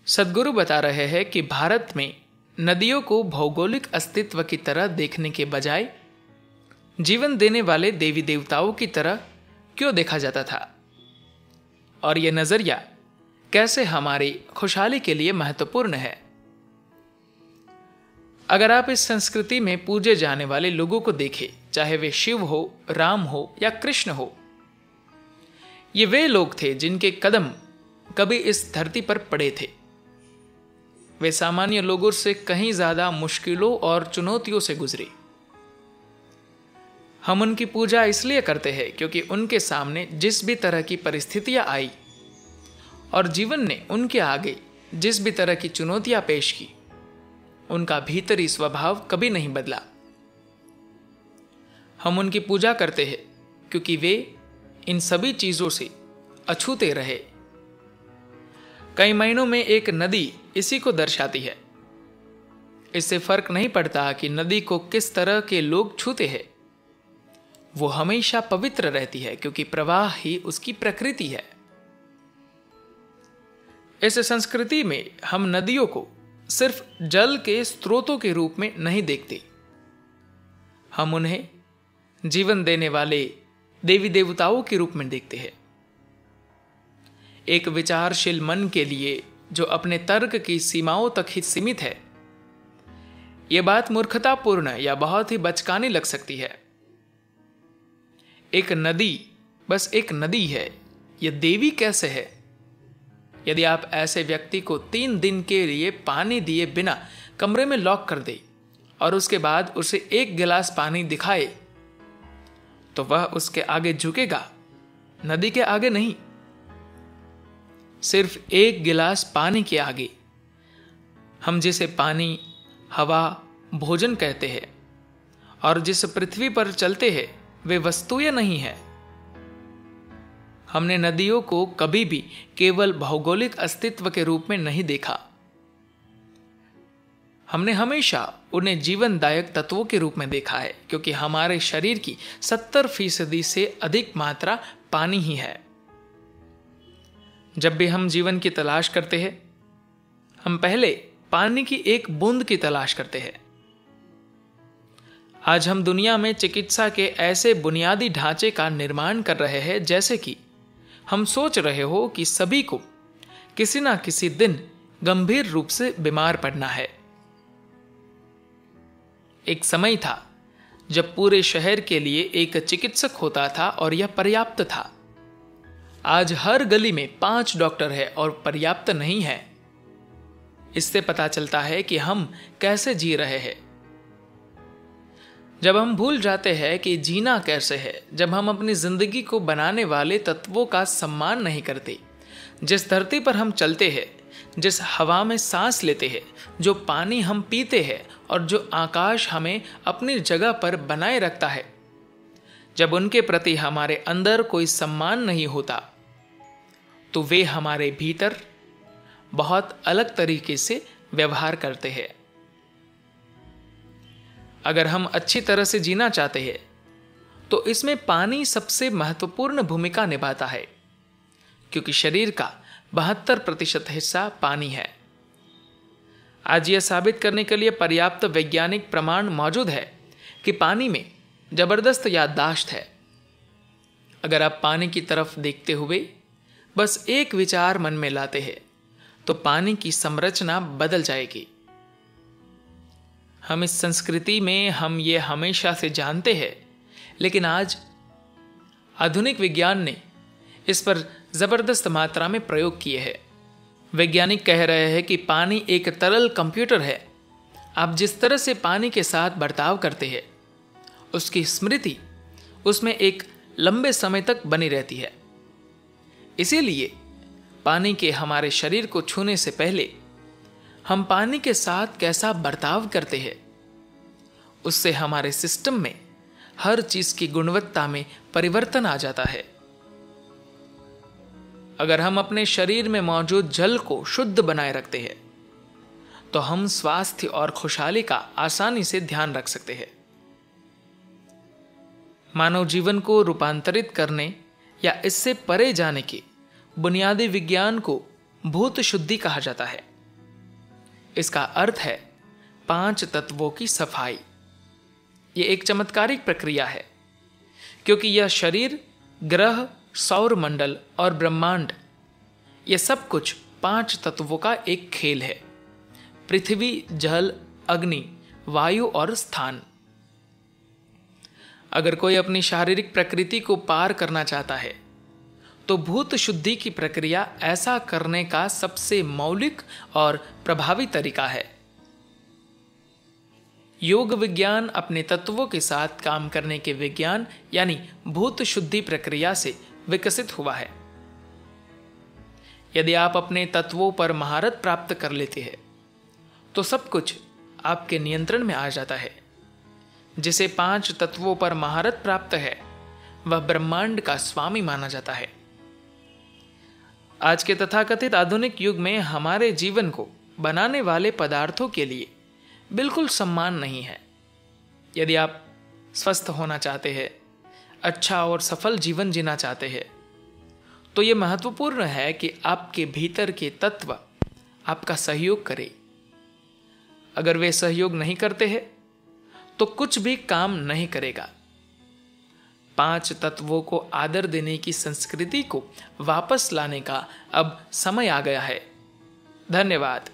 सद्गुरु बता रहे हैं कि भारत में नदियों को भौगोलिक अस्तित्व की तरह देखने के बजाय जीवन देने वाले देवी देवताओं की तरह क्यों देखा जाता था, और यह नजरिया कैसे हमारी खुशहाली के लिए महत्वपूर्ण है। अगर आप इस संस्कृति में पूजे जाने वाले लोगों को देखें, चाहे वे शिव हो, राम हो या कृष्ण हो, ये वे लोग थे जिनके कदम कभी इस धरती पर पड़े थे। वे सामान्य लोगों से कहीं ज्यादा मुश्किलों और चुनौतियों से गुजरे। हम उनकी पूजा इसलिए करते हैं क्योंकि उनके सामने जिस भी तरह की परिस्थितियां आई और जीवन ने उनके आगे जिस भी तरह की चुनौतियां पेश की, उनका भीतरी स्वभाव कभी नहीं बदला। हम उनकी पूजा करते हैं क्योंकि वे इन सभी चीजों से अछूते रहे। कई महीनों में एक नदी इसी को दर्शाती है। इससे फर्क नहीं पड़ता कि नदी को किस तरह के लोग छूते हैं, वो हमेशा पवित्र रहती है क्योंकि प्रवाह ही उसकी प्रकृति है। इस संस्कृति में हम नदियों को सिर्फ जल के स्रोतों के रूप में नहीं देखते, हम उन्हें जीवन देने वाले देवी देवताओं के रूप में देखते हैं। एक विचारशील मन के लिए जो अपने तर्क की सीमाओं तक ही सीमित है, यह बात मूर्खतापूर्ण या बहुत ही बचकानी लग सकती है। एक नदी बस एक नदी है, यह देवी कैसे है? यदि आप ऐसे व्यक्ति को 3 दिन के लिए पानी दिए बिना कमरे में लॉक कर दे और उसके बाद उसे 1 गिलास पानी दिखाए, तो वह उसके आगे झुकेगा, नदी के आगे नहीं। सिर्फ 1 गिलास पानी के आगे हम जिसे पानी, हवा, भोजन कहते हैं और जिस पृथ्वी पर चलते हैं, वे वस्तुएं नहीं है। हमने नदियों को कभी भी केवल भौगोलिक अस्तित्व के रूप में नहीं देखा। हमने हमेशा उन्हें जीवनदायक तत्वों के रूप में देखा है, क्योंकि हमारे शरीर की 70% से अधिक मात्रा पानी ही है। जब भी हम जीवन की तलाश करते हैं, हम पहले पानी की एक बूंद की तलाश करते हैं। आज हम दुनिया में चिकित्सा के ऐसे बुनियादी ढांचे का निर्माण कर रहे हैं, जैसे कि हम सोच रहे हो कि सभी को किसी ना किसी दिन गंभीर रूप से बीमार पड़ना है। एक समय था जब पूरे शहर के लिए एक चिकित्सक होता था और यह पर्याप्त था। आज हर गली में 5 डॉक्टर है और पर्याप्त नहीं है। इससे पता चलता है कि हम कैसे जी रहे हैं। जब हम भूल जाते हैं कि जीना कैसे है, जब हम अपनी जिंदगी को बनाने वाले तत्वों का सम्मान नहीं करते, जिस धरती पर हम चलते हैं, जिस हवा में सांस लेते हैं, जो पानी हम पीते हैं और जो आकाश हमें अपनी जगह पर बनाए रखता है, जब उनके प्रति हमारे अंदर कोई सम्मान नहीं होता, तो वे हमारे भीतर बहुत अलग तरीके से व्यवहार करते हैं। अगर हम अच्छी तरह से जीना चाहते हैं, तो इसमें पानी सबसे महत्वपूर्ण भूमिका निभाता है, क्योंकि शरीर का 72% हिस्सा पानी है। आज यह साबित करने के लिए पर्याप्त वैज्ञानिक प्रमाण मौजूद है कि पानी में जबरदस्त याददाश्त है। अगर आप पानी की तरफ देखते हुए बस एक विचार मन में लाते हैं, तो पानी की संरचना बदल जाएगी। हम इस संस्कृति में हम ये हमेशा से जानते हैं, लेकिन आज आधुनिक विज्ञान ने इस पर जबरदस्त मात्रा में प्रयोग किए हैं। वैज्ञानिक कह रहे हैं कि पानी एक तरल कंप्यूटर है। आप जिस तरह से पानी के साथ बर्ताव करते हैं, उसकी स्मृति उसमें एक लंबे समय तक बनी रहती है। इसीलिए पानी के हमारे शरीर को छूने से पहले हम पानी के साथ कैसा बर्ताव करते हैं, उससे हमारे सिस्टम में हर चीज की गुणवत्ता में परिवर्तन आ जाता है। अगर हम अपने शरीर में मौजूद जल को शुद्ध बनाए रखते हैं, तो हम स्वास्थ्य और खुशहाली का आसानी से ध्यान रख सकते हैं। मानव जीवन को रूपांतरित करने या इससे परे जाने के बुनियादी विज्ञान को भूत शुद्धि कहा जाता है। इसका अर्थ है 5 तत्वों की सफाई। ये एक चमत्कारिक प्रक्रिया है, क्योंकि यह शरीर, ग्रह, सौर मंडल और ब्रह्मांड, ये सब कुछ 5 तत्वों का एक खेल है। पृथ्वी, जल, अग्नि, वायु और स्थान। अगर कोई अपनी शारीरिक प्रकृति को पार करना चाहता है तो भूत शुद्धि की प्रक्रिया ऐसा करने का सबसे मौलिक और प्रभावी तरीका है। योग विज्ञान अपने तत्वों के साथ काम करने के विज्ञान यानी भूत शुद्धि प्रक्रिया से विकसित हुआ है। यदि आप अपने तत्वों पर महारत प्राप्त कर लेते हैं तो सब कुछ आपके नियंत्रण में आ जाता है। जिसे 5 तत्वों पर महारत प्राप्त है वह ब्रह्मांड का स्वामी माना जाता है। आज के तथाकथित आधुनिक युग में हमारे जीवन को बनाने वाले पदार्थों के लिए बिल्कुल सम्मान नहीं है। यदि आप स्वस्थ होना चाहते हैं, अच्छा और सफल जीवन जीना चाहते हैं, तो यह महत्वपूर्ण है कि आपके भीतर के तत्व आपका सहयोग करें। अगर वे सहयोग नहीं करते हैं तो कुछ भी काम नहीं करेगा। 5 तत्वों को आदर देने की संस्कृति को वापस लाने का अब समय आ गया है। धन्यवाद।